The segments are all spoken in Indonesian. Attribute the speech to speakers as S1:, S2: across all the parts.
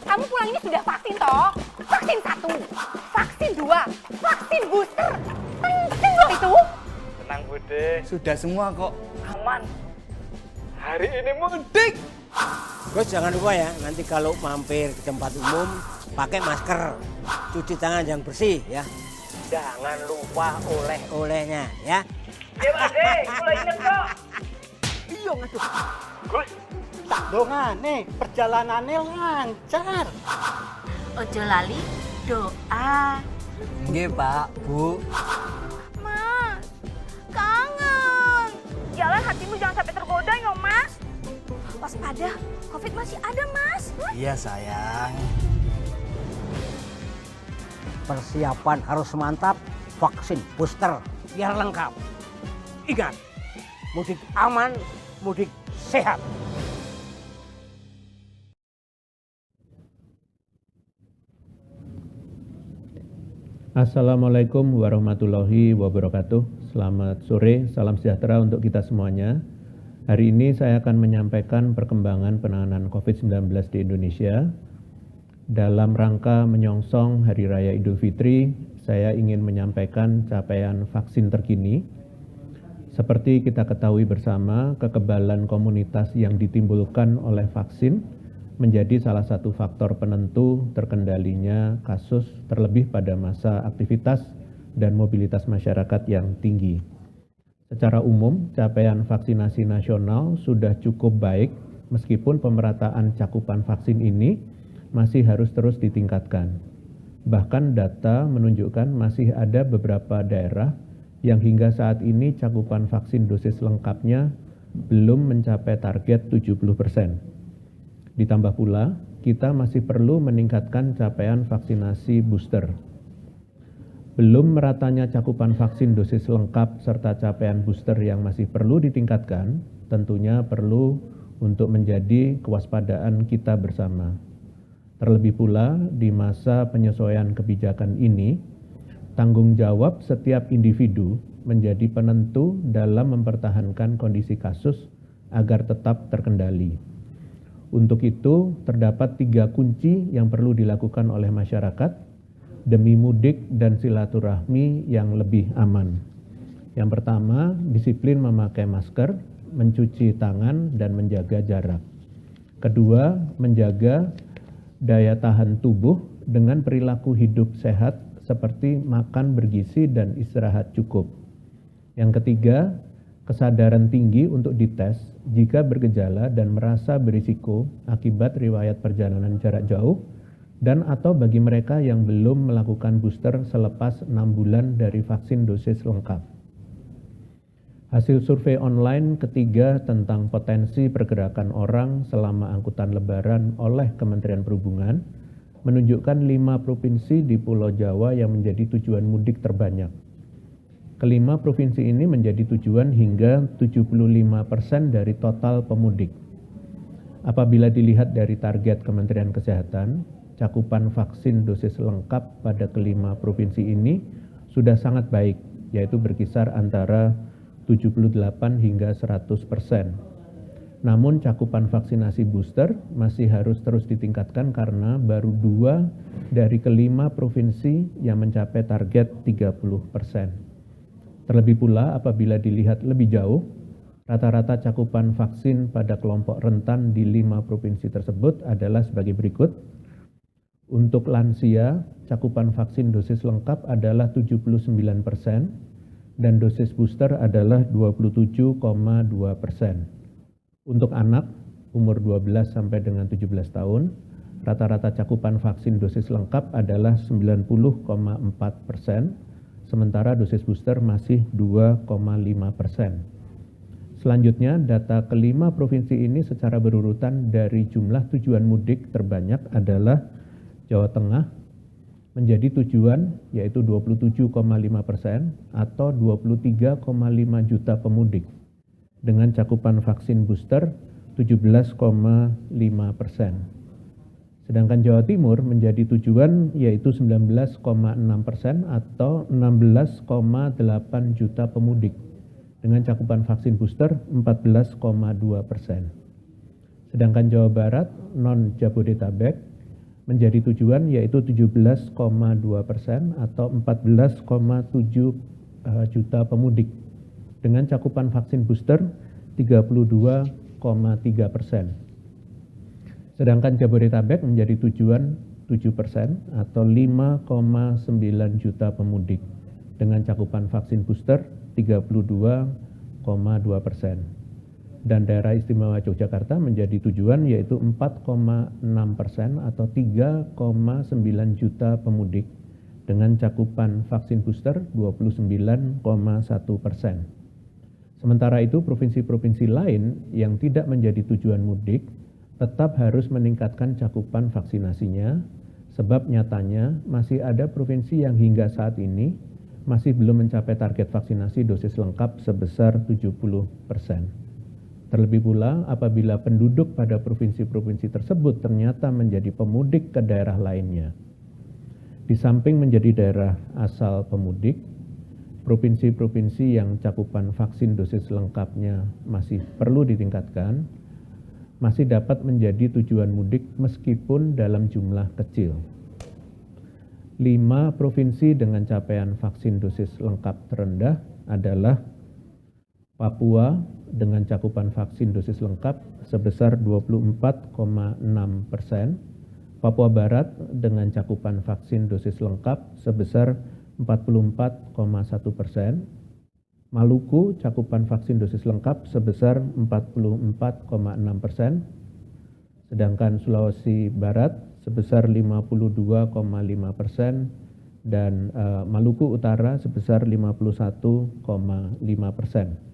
S1: Kamu pulang ini sudah vaksin toh? Vaksin 1, vaksin 2, vaksin booster. Penting loh itu.
S2: Tenang Bude,
S3: Sudah semua kok.
S2: aman. Hari ini mudik.
S4: Terus jangan lupa ya, nanti kalau mampir ke tempat umum pakai masker, cuci tangan yang bersih ya.
S2: Jangan lupa
S4: Oleh-olehnya ya.
S2: Iya Pak De, mulai inget kok.
S4: Iya ngaduh.
S2: Gus,
S5: Tak dongane, perjalanannya lancar.
S6: Ojo lali doa.
S3: Nggih, Pak, Bu.
S1: Mas, kangen. Jalan hatimu jangan sampai tergoda ya Mas. Waspada, COVID masih ada Mas.
S3: Iya, sayang.
S4: Persiapan harus mantap, vaksin booster biar lengkap. Ingat, mudik aman, mudik sehat.
S7: Assalamualaikum warahmatullahi wabarakatuh. Selamat sore, salam sejahtera untuk kita semuanya. Hari ini saya akan menyampaikan perkembangan penanganan COVID-19 di Indonesia. Dalam rangka menyongsong Hari Raya Idul Fitri, saya ingin menyampaikan capaian vaksin terkini. Seperti kita ketahui bersama, kekebalan komunitas yang ditimbulkan oleh vaksin menjadi salah satu faktor penentu terkendalinya kasus terlebih pada masa aktivitas dan mobilitas masyarakat yang tinggi. Secara umum, capaian vaksinasi nasional sudah cukup baik meskipun pemerataan cakupan vaksin ini masih harus terus ditingkatkan. Bahkan data menunjukkan masih ada beberapa daerah yang hingga saat ini cakupan vaksin dosis lengkapnya belum mencapai target 70%. Ditambah pula, kita masih perlu meningkatkan capaian vaksinasi booster. Belum meratanya cakupan vaksin dosis lengkap serta capaian booster yang masih perlu ditingkatkan, tentunya perlu untuk menjadi kewaspadaan kita bersama. Terlebih pula, di masa penyesuaian kebijakan ini, tanggung jawab setiap individu menjadi penentu dalam mempertahankan kondisi kasus agar tetap terkendali. Untuk itu, terdapat 3 kunci yang perlu dilakukan oleh masyarakat demi mudik dan silaturahmi yang lebih aman. Yang pertama, disiplin memakai masker, mencuci tangan, dan menjaga jarak. Kedua, menjaga daya tahan tubuh dengan perilaku hidup sehat seperti makan bergizi dan istirahat cukup. Yang ketiga, kesadaran tinggi untuk dites jika bergejala dan merasa berisiko akibat riwayat perjalanan jarak jauh dan atau bagi mereka yang belum melakukan booster selepas 6 bulan dari vaksin dosis lengkap. Hasil survei online ketiga tentang potensi pergerakan orang selama angkutan lebaran oleh Kementerian Perhubungan menunjukkan 5 provinsi di Pulau Jawa yang menjadi tujuan mudik terbanyak. Kelima provinsi ini menjadi tujuan hingga 75% dari total pemudik. Apabila dilihat dari target Kementerian Kesehatan, cakupan vaksin dosis lengkap pada kelima provinsi ini sudah sangat baik, yaitu berkisar antara 78 hingga 100%. Namun cakupan vaksinasi booster masih harus terus ditingkatkan karena baru 2 dari kelima provinsi yang mencapai target 30%. Terlebih pula apabila dilihat lebih jauh, rata-rata cakupan vaksin pada kelompok rentan di 5 provinsi tersebut adalah sebagai berikut. Untuk lansia, cakupan vaksin dosis lengkap adalah 79% dan dosis booster adalah 27,2%. Untuk anak umur 12 sampai dengan 17 tahun, rata-rata cakupan vaksin dosis lengkap adalah 90,4%. Sementara dosis booster masih 2,5%. Selanjutnya, data kelima provinsi ini secara berurutan dari jumlah tujuan mudik terbanyak adalah Jawa Tengah menjadi tujuan yaitu 27,5% atau 23,5 juta pemudik dengan cakupan vaksin booster 17,5%. Sedangkan Jawa Timur menjadi tujuan yaitu 19,6% atau 16,8 juta pemudik dengan cakupan vaksin booster 14,2%. Sedangkan Jawa Barat non Jabodetabek menjadi tujuan yaitu 17,2% atau 14,7 juta pemudik dengan cakupan vaksin booster 32,3%. Sedangkan Jabodetabek menjadi tujuan 7% atau 5,9 juta pemudik dengan cakupan vaksin booster 32,2%. Dan daerah istimewa Yogyakarta menjadi tujuan yaitu 4,6% atau 3,9 juta pemudik dengan cakupan vaksin booster 29,1%. Sementara itu provinsi-provinsi lain yang tidak menjadi tujuan mudik tetap harus meningkatkan cakupan vaksinasinya sebab nyatanya masih ada provinsi yang hingga saat ini masih belum mencapai target vaksinasi dosis lengkap sebesar 70%. Terlebih pula apabila penduduk pada provinsi-provinsi tersebut ternyata menjadi pemudik ke daerah lainnya. Di samping menjadi daerah asal pemudik, provinsi-provinsi yang cakupan vaksin dosis lengkapnya masih perlu ditingkatkan, masih dapat menjadi tujuan mudik meskipun dalam jumlah kecil. 5 provinsi dengan capaian vaksin dosis lengkap terendah adalah Papua dengan cakupan vaksin dosis lengkap sebesar 24,6%, Papua Barat dengan cakupan vaksin dosis lengkap sebesar 44,1%, Maluku cakupan vaksin dosis lengkap sebesar 44,6%, sedangkan Sulawesi Barat sebesar 52,5% dan Maluku Utara sebesar 51,5%.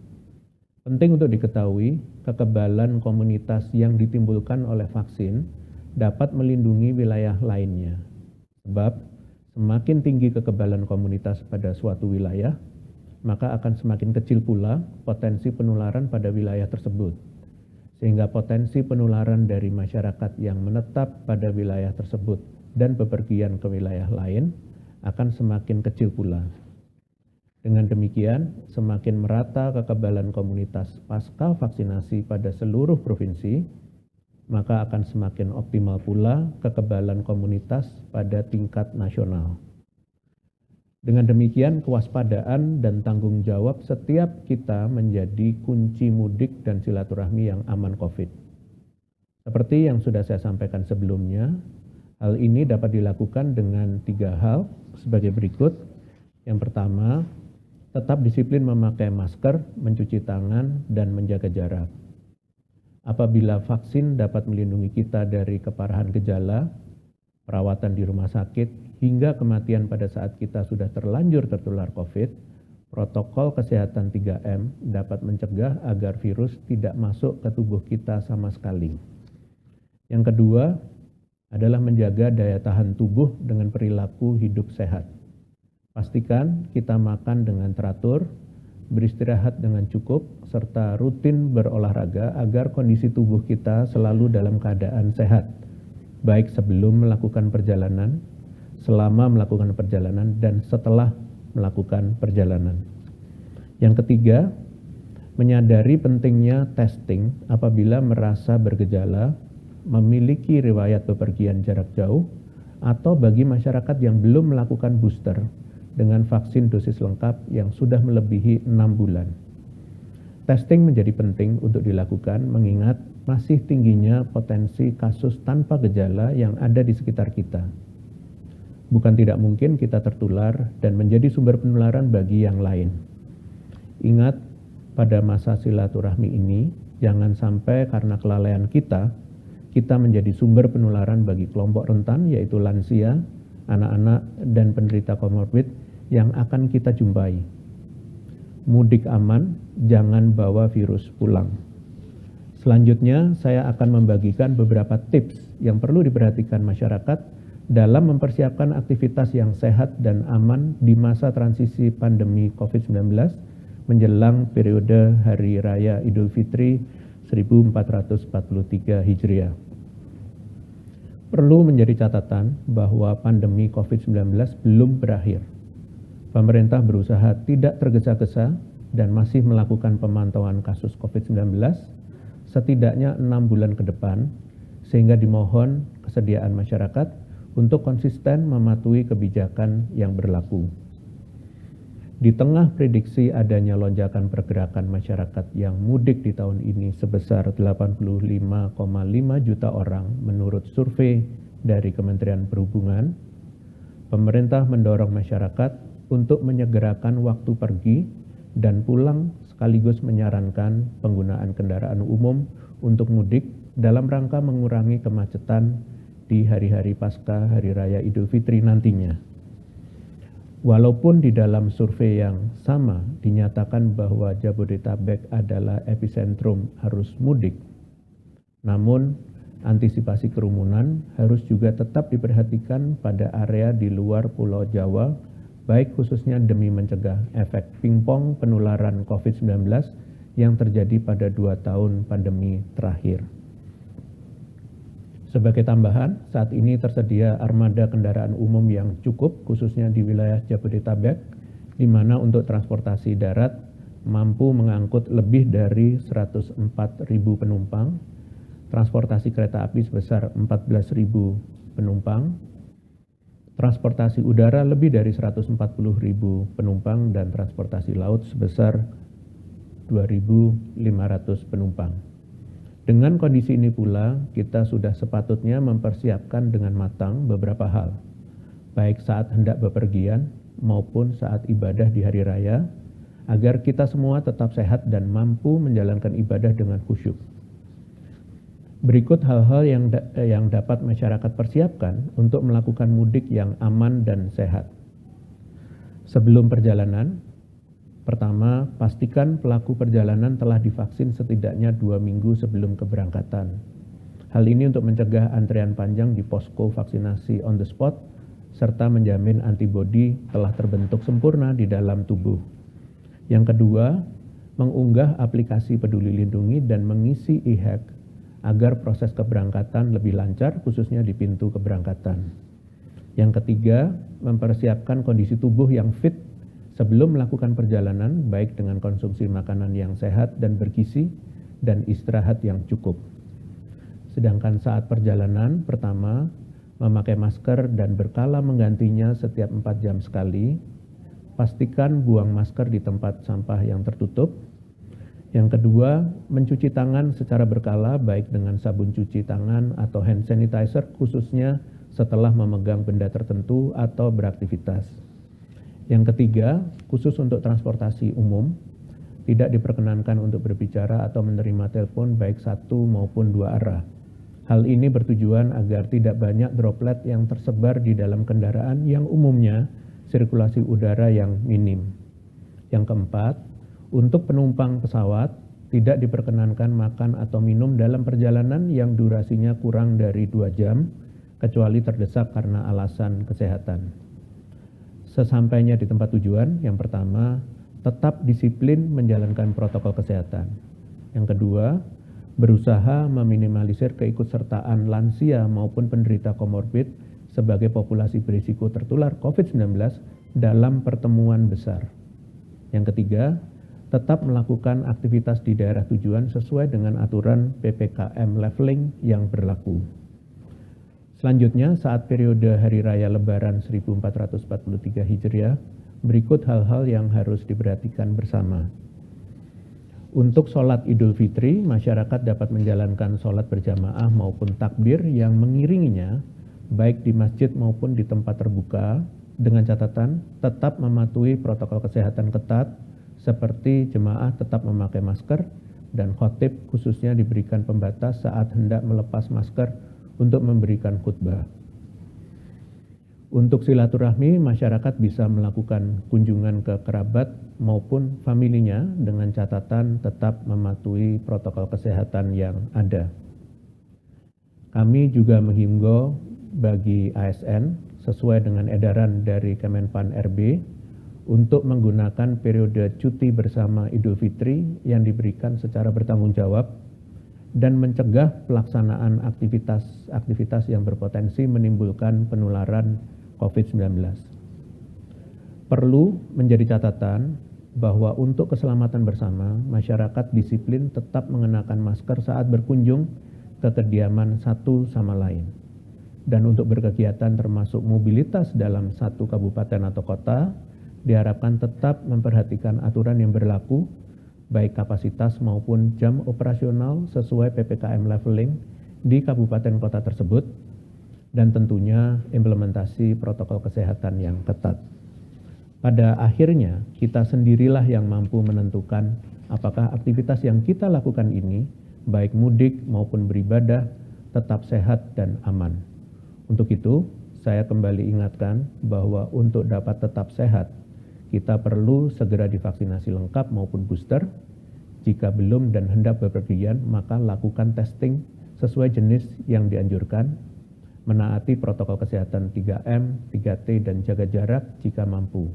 S7: Penting untuk diketahui, kekebalan komunitas yang ditimbulkan oleh vaksin dapat melindungi wilayah lainnya. Sebab semakin tinggi kekebalan komunitas pada suatu wilayah, maka akan semakin kecil pula potensi penularan pada wilayah tersebut. Sehingga potensi penularan dari masyarakat yang menetap pada wilayah tersebut dan bepergian ke wilayah lain akan semakin kecil pula. Dengan demikian, semakin merata kekebalan komunitas pasca vaksinasi pada seluruh provinsi, maka akan semakin optimal pula kekebalan komunitas pada tingkat nasional. Dengan demikian, kewaspadaan dan tanggung jawab setiap kita menjadi kunci mudik dan silaturahmi yang aman COVID. Seperti yang sudah saya sampaikan sebelumnya, hal ini dapat dilakukan dengan 3 hal sebagai berikut. Yang pertama, tetap disiplin memakai masker, mencuci tangan, dan menjaga jarak. Apabila vaksin dapat melindungi kita dari keparahan gejala, perawatan di rumah sakit, hingga kematian pada saat kita sudah terlanjur tertular COVID, protokol kesehatan 3M dapat mencegah agar virus tidak masuk ke tubuh kita sama sekali. Yang kedua adalah menjaga daya tahan tubuh dengan perilaku hidup sehat. Pastikan kita makan dengan teratur, beristirahat dengan cukup, serta rutin berolahraga agar kondisi tubuh kita selalu dalam keadaan sehat, baik sebelum melakukan perjalanan, selama melakukan perjalanan, dan setelah melakukan perjalanan. Yang ketiga, menyadari pentingnya testing apabila merasa bergejala, memiliki riwayat bepergian jarak jauh, atau bagi masyarakat yang belum melakukan booster dengan vaksin dosis lengkap yang sudah melebihi 6 bulan. Testing menjadi penting untuk dilakukan mengingat masih tingginya potensi kasus tanpa gejala yang ada di sekitar kita. Bukan tidak mungkin kita tertular dan menjadi sumber penularan bagi yang lain. Ingat, pada masa silaturahmi ini, jangan sampai karena kelalaian kita menjadi sumber penularan bagi kelompok rentan yaitu lansia, anak-anak, dan penderita komorbid yang akan kita jumpai. Mudik aman, jangan bawa virus pulang. Selanjutnya, saya akan membagikan beberapa tips yang perlu diperhatikan masyarakat dalam mempersiapkan aktivitas yang sehat dan aman di masa transisi pandemi COVID-19 menjelang periode Hari Raya Idul Fitri 1443 Hijriah. Perlu menjadi catatan bahwa pandemi COVID-19 belum berakhir. Pemerintah berusaha tidak tergesa-gesa dan masih melakukan pemantauan kasus COVID-19 setidaknya 6 bulan ke depan, sehingga dimohon kesediaan masyarakat untuk konsisten mematuhi kebijakan yang berlaku. Di tengah prediksi adanya lonjakan pergerakan masyarakat yang mudik di tahun ini sebesar 85,5 juta orang menurut survei dari Kementerian Perhubungan, pemerintah mendorong masyarakat untuk menyegerakan waktu pergi dan pulang sekaligus menyarankan penggunaan kendaraan umum untuk mudik dalam rangka mengurangi kemacetan di hari-hari pasca Hari Raya Idul Fitri nantinya. Walaupun di dalam survei yang sama dinyatakan bahwa Jabodetabek adalah epicentrum arus mudik, namun antisipasi kerumunan harus juga tetap diperhatikan pada area di luar Pulau Jawa, baik khususnya demi mencegah efek pingpong penularan COVID-19 yang terjadi pada 2 tahun pandemi terakhir. Sebagai tambahan, saat ini tersedia armada kendaraan umum yang cukup, khususnya di wilayah Jabodetabek, di mana untuk transportasi darat mampu mengangkut lebih dari 104.000 penumpang, transportasi kereta api sebesar 14.000 penumpang, transportasi udara lebih dari 140.000 penumpang, dan transportasi laut sebesar 2.500 penumpang. Dengan kondisi ini pula, kita sudah sepatutnya mempersiapkan dengan matang beberapa hal, baik saat hendak bepergian maupun saat ibadah di hari raya, agar kita semua tetap sehat dan mampu menjalankan ibadah dengan khusyuk. Berikut hal-hal yang dapat masyarakat persiapkan untuk melakukan mudik yang aman dan sehat. Sebelum perjalanan, pertama, pastikan pelaku perjalanan telah divaksin setidaknya 2 minggu sebelum keberangkatan. Hal ini untuk mencegah antrean panjang di posko vaksinasi on the spot, serta menjamin antibodi telah terbentuk sempurna di dalam tubuh. Yang kedua, mengunggah aplikasi Peduli Lindungi dan mengisi e-hack agar proses keberangkatan lebih lancar, khususnya di pintu keberangkatan. Yang ketiga, mempersiapkan kondisi tubuh yang fit sebelum melakukan perjalanan, baik dengan konsumsi makanan yang sehat dan bergizi dan istirahat yang cukup. Sedangkan saat perjalanan, pertama, memakai masker dan berkala menggantinya setiap 4 jam sekali. Pastikan buang masker di tempat sampah yang tertutup. Yang kedua, mencuci tangan secara berkala, baik dengan sabun cuci tangan atau hand sanitizer, khususnya setelah memegang benda tertentu atau beraktivitas. Yang ketiga, khusus untuk transportasi umum, tidak diperkenankan untuk berbicara atau menerima telepon baik 1 maupun 2 arah. Hal ini bertujuan agar tidak banyak droplet yang tersebar di dalam kendaraan yang umumnya sirkulasi udara yang minim. Yang keempat, untuk penumpang pesawat, tidak diperkenankan makan atau minum dalam perjalanan yang durasinya kurang dari 2 jam, kecuali terdesak karena alasan kesehatan. Sesampainya di tempat tujuan, yang pertama, tetap disiplin menjalankan protokol kesehatan. Yang kedua, berusaha meminimalisir keikutsertaan lansia maupun penderita komorbid sebagai populasi berisiko tertular COVID-19 dalam pertemuan besar. Yang ketiga, tetap melakukan aktivitas di daerah tujuan sesuai dengan aturan PPKM leveling yang berlaku. Selanjutnya, saat periode Hari Raya Lebaran 1443 Hijriah, berikut hal-hal yang harus diperhatikan bersama. Untuk sholat Idul Fitri, masyarakat dapat menjalankan sholat berjamaah maupun takbir yang mengiringinya, baik di masjid maupun di tempat terbuka, dengan catatan tetap mematuhi protokol kesehatan ketat, seperti jemaah tetap memakai masker, dan khotib khususnya diberikan pembatas saat hendak melepas masker untuk memberikan khutbah. Untuk silaturahmi, masyarakat bisa melakukan kunjungan ke kerabat maupun familinya dengan catatan tetap mematuhi protokol kesehatan yang ada. Kami juga menghimbau bagi ASN sesuai dengan edaran dari Kemenpan RB untuk menggunakan periode cuti bersama Idul Fitri yang diberikan secara bertanggung jawab dan mencegah pelaksanaan aktivitas yang berpotensi menimbulkan penularan COVID-19. Perlu menjadi catatan bahwa untuk keselamatan bersama, masyarakat disiplin tetap mengenakan masker saat berkunjung ke kediaman satu sama lain. dan untuk berkegiatan termasuk mobilitas dalam satu kabupaten atau kota, diharapkan tetap memperhatikan aturan yang berlaku, baik kapasitas maupun jam operasional sesuai PPKM leveling di kabupaten kota tersebut, dan tentunya implementasi protokol kesehatan yang ketat. Pada akhirnya, kita sendirilah yang mampu menentukan apakah aktivitas yang kita lakukan ini, baik mudik maupun beribadah, tetap sehat dan aman. Untuk itu, saya kembali ingatkan bahwa untuk dapat tetap sehat, kita perlu segera divaksinasi lengkap maupun booster. Jika belum dan hendak bepergian, maka lakukan testing sesuai jenis yang dianjurkan, menaati protokol kesehatan 3M, 3T, dan jaga jarak jika mampu.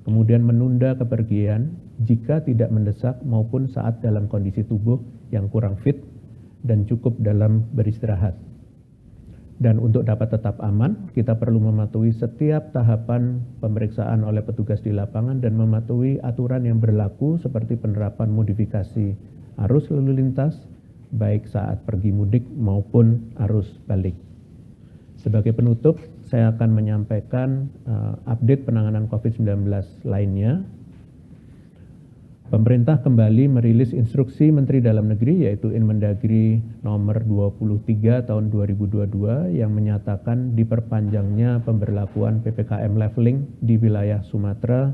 S7: Kemudian menunda kepergian jika tidak mendesak maupun saat dalam kondisi tubuh yang kurang fit dan cukup dalam beristirahat. Dan untuk dapat tetap aman, kita perlu mematuhi setiap tahapan pemeriksaan oleh petugas di lapangan dan mematuhi aturan yang berlaku seperti penerapan modifikasi arus lalu lintas, baik saat pergi mudik maupun arus balik. Sebagai penutup, saya akan menyampaikan update penanganan COVID-19 lainnya. Pemerintah kembali merilis instruksi Menteri Dalam Negeri yaitu Inmendagri nomor 23 tahun 2022 yang menyatakan diperpanjangnya pemberlakuan PPKM leveling di wilayah Sumatera,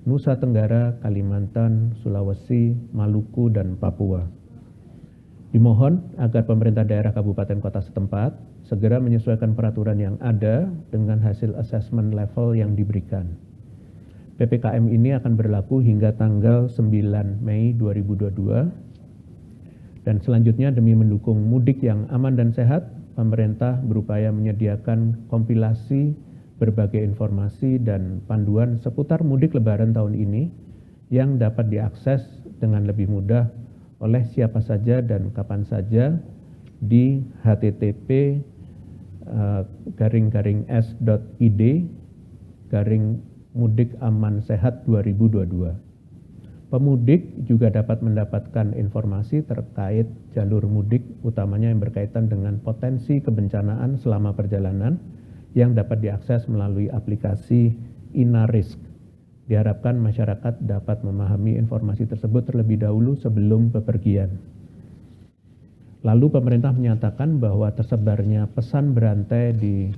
S7: Nusa Tenggara, Kalimantan, Sulawesi, Maluku, dan Papua. Dimohon agar pemerintah daerah kabupaten kota setempat segera menyesuaikan peraturan yang ada dengan hasil asesmen level yang diberikan. PPKM ini akan berlaku hingga tanggal 9 Mei 2022. Dan selanjutnya demi mendukung mudik yang aman dan sehat, pemerintah berupaya menyediakan kompilasi berbagai informasi dan panduan seputar mudik lebaran tahun ini yang dapat diakses dengan lebih mudah oleh siapa saja dan kapan saja di https://id/mudik-aman-sehat-2022. Pemudik juga dapat mendapatkan informasi terkait jalur mudik utamanya yang berkaitan dengan potensi kebencanaan selama perjalanan yang dapat diakses melalui aplikasi InaRisk. Diharapkan masyarakat dapat memahami informasi tersebut terlebih dahulu sebelum bepergian. Lalu pemerintah menyatakan bahwa tersebarnya pesan berantai di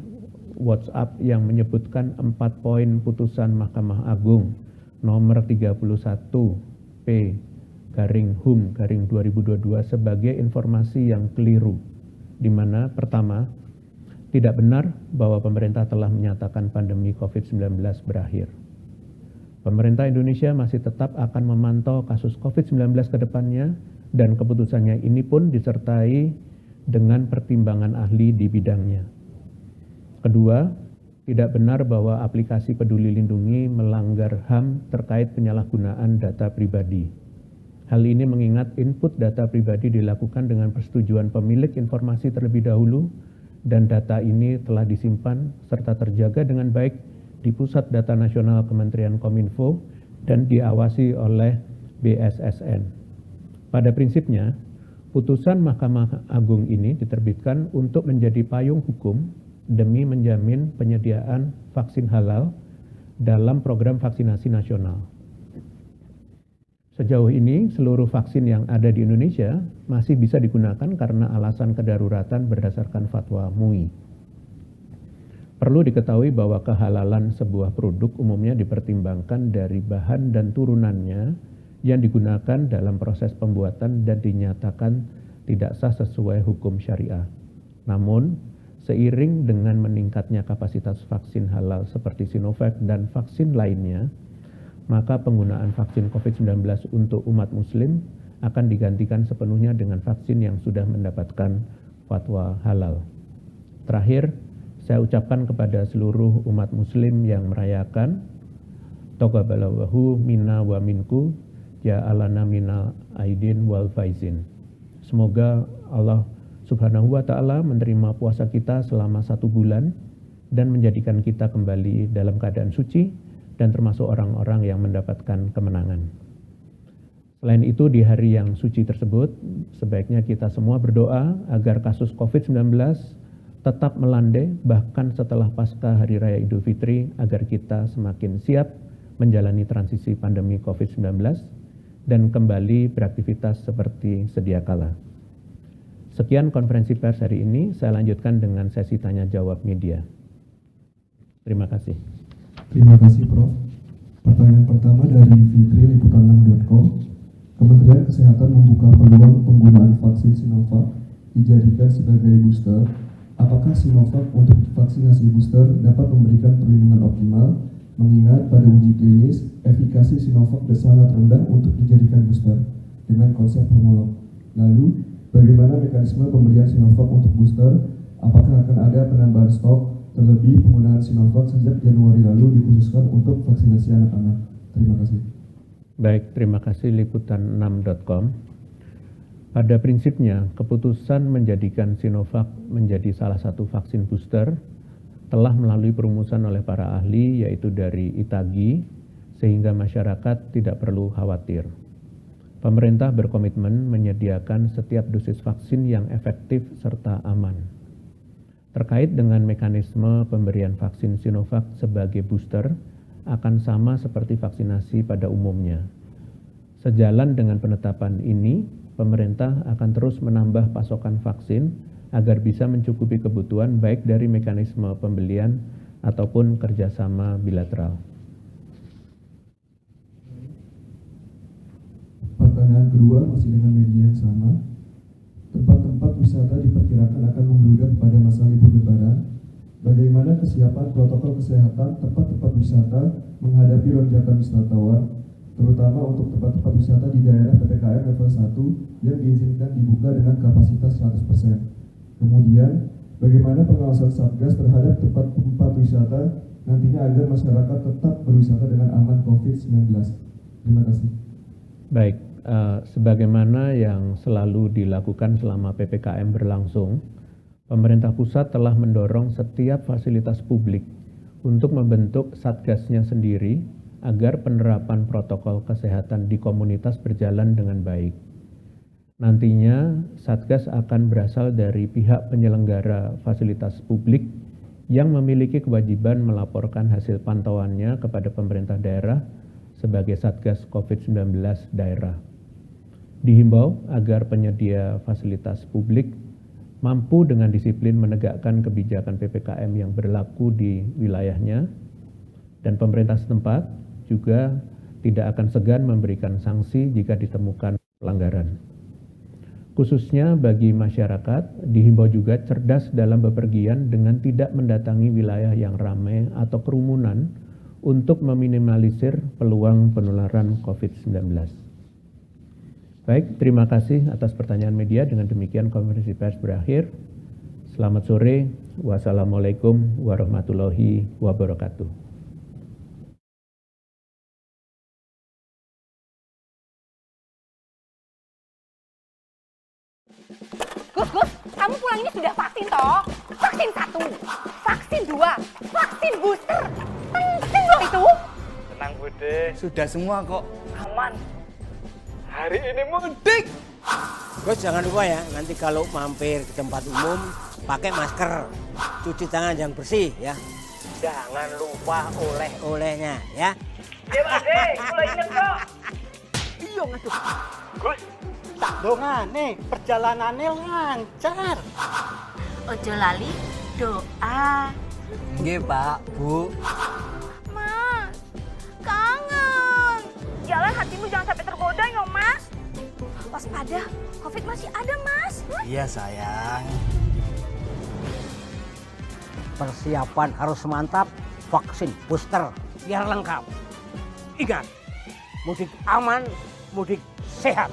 S7: WhatsApp yang menyebutkan 4 poin putusan Mahkamah Agung nomor 31P/HUM/2022 sebagai informasi yang keliru, di mana pertama, tidak benar bahwa pemerintah telah menyatakan pandemi COVID-19 berakhir. Pemerintah Indonesia masih tetap akan memantau kasus COVID-19 ke depannya dan keputusannya ini pun disertai dengan pertimbangan ahli di bidangnya. Kedua, tidak benar bahwa aplikasi Peduli Lindungi melanggar HAM terkait penyalahgunaan data pribadi. Hal ini mengingat input data pribadi dilakukan dengan persetujuan pemilik informasi terlebih dahulu dan data ini telah disimpan serta terjaga dengan baik di Pusat Data Nasional Kementerian Kominfo dan diawasi oleh BSSN. Pada prinsipnya, putusan Mahkamah Agung ini diterbitkan untuk menjadi payung hukum demi menjamin penyediaan vaksin halal dalam program vaksinasi nasional. Sejauh ini, seluruh vaksin yang ada di Indonesia masih bisa digunakan karena alasan kedaruratan berdasarkan fatwa MUI. Perlu diketahui bahwa kehalalan sebuah produk umumnya dipertimbangkan dari bahan dan turunannya yang digunakan dalam proses pembuatan dan dinyatakan tidak sah sesuai hukum syariah. Namun, seiring dengan meningkatnya kapasitas vaksin halal seperti Sinovac dan vaksin lainnya, maka penggunaan vaksin COVID-19 untuk umat muslim akan digantikan sepenuhnya dengan vaksin yang sudah mendapatkan fatwa halal. Terakhir, saya ucapkan kepada seluruh umat muslim yang merayakan Taqabbalallahu minna wa minku ja'alana minal aidin wal faizin. Semoga Allah Subhanahu wa ta'ala menerima puasa kita selama 1 bulan dan menjadikan kita kembali dalam keadaan suci dan termasuk orang-orang yang mendapatkan kemenangan. Selain itu, di hari yang suci tersebut, sebaiknya kita semua berdoa agar kasus COVID-19 tetap melandai bahkan setelah pasca Hari Raya Idul Fitri agar kita semakin siap menjalani transisi pandemi COVID-19 dan kembali beraktivitas seperti sedia kala. Sekian konferensi pers hari ini, saya lanjutkan dengan sesi tanya jawab media. Terima kasih.
S8: Terima kasih Prof. Pertanyaan pertama dari Fitri-Liputan6.com. Kementerian Kesehatan membuka peluang penggunaan vaksin Sinovac dijadikan sebagai booster. Apakah Sinovac untuk vaksinasi booster dapat memberikan perlindungan optimal, mengingat pada uji klinis efikasi Sinovac sangat rendah untuk dijadikan booster dengan konsep homolog. Lalu, bagaimana mekanisme pemberian Sinovac untuk booster? Apakah akan ada penambahan stok? Terlebih penggunaan Sinovac sejak Januari lalu dikhususkan untuk vaksinasi anak-anak. Terima kasih.
S7: Baik, terima kasih Liputan6.com. Pada prinsipnya, keputusan menjadikan Sinovac menjadi salah satu vaksin booster telah melalui perumusan oleh para ahli, yaitu dari ITAGI, sehingga masyarakat tidak perlu khawatir. Pemerintah berkomitmen menyediakan setiap dosis vaksin yang efektif serta aman. Terkait dengan mekanisme pemberian vaksin Sinovac sebagai booster, akan sama seperti vaksinasi pada umumnya. Sejalan dengan penetapan ini, pemerintah akan terus menambah pasokan vaksin agar bisa mencukupi kebutuhan baik dari mekanisme pembelian ataupun kerjasama bilateral.
S8: Pertanyaan kedua masih dengan media yang sama. Tempat-tempat wisata diperkirakan akan membludak pada masa libur Lebaran. Bagaimana kesiapan protokol kesehatan tempat-tempat wisata menghadapi lonjakan wisatawan, terutama untuk tempat-tempat wisata di daerah PPKM level 1 yang diizinkan dibuka dengan kapasitas 100%. Kemudian, bagaimana pengawasan Satgas terhadap tempat-tempat wisata nantinya agar masyarakat tetap berwisata dengan aman COVID-19. Terima kasih.
S7: Baik, sebagaimana yang selalu dilakukan selama PPKM berlangsung, pemerintah pusat telah mendorong setiap fasilitas publik untuk membentuk satgasnya sendiri agar penerapan protokol kesehatan di komunitas berjalan dengan baik. Nantinya, satgas akan berasal dari pihak penyelenggara fasilitas publik yang memiliki kewajiban melaporkan hasil pantauannya kepada pemerintah daerah sebagai Satgas COVID-19 daerah. Dihimbau agar penyedia fasilitas publik mampu dengan disiplin menegakkan kebijakan PPKM yang berlaku di wilayahnya, dan pemerintah setempat juga tidak akan segan memberikan sanksi jika ditemukan pelanggaran. Khususnya bagi masyarakat, dihimbau juga cerdas dalam bepergian dengan tidak mendatangi wilayah yang ramai atau kerumunan untuk meminimalisir peluang penularan COVID-19. Baik, terima kasih atas pertanyaan media. Dengan demikian konferensi pers berakhir. Selamat sore. Wassalamualaikum warahmatullahi wabarakatuh.
S1: Gus, kamu pulang ini sudah vaksin toh? Vaksin 1, vaksin 2, vaksin booster. Penting loh itu.
S2: Tenang Bude,
S3: Sudah semua kok.
S2: aman. Hari ini mudik.
S4: Gus jangan lupa ya, nanti kalau mampir ke tempat umum pakai masker, cuci tangan yang bersih ya.
S2: Jangan lupa
S4: Oleh-olehnya ya.
S2: Iya Ade, mulai inget kok.
S1: Iya ngaduh.
S2: Gus,
S5: Dongane perjalanannya lancar.
S6: Ojo lali doa.
S3: Nggih, Pak, Bu.
S1: Mas, kangen. Jalan hatimu jangan sampai tergoda ya Mas. Waspada, COVID masih ada Mas.
S3: Iya, sayang.
S4: Persiapan harus mantap, vaksin booster biar lengkap. Ingat, mudik aman, mudik sehat.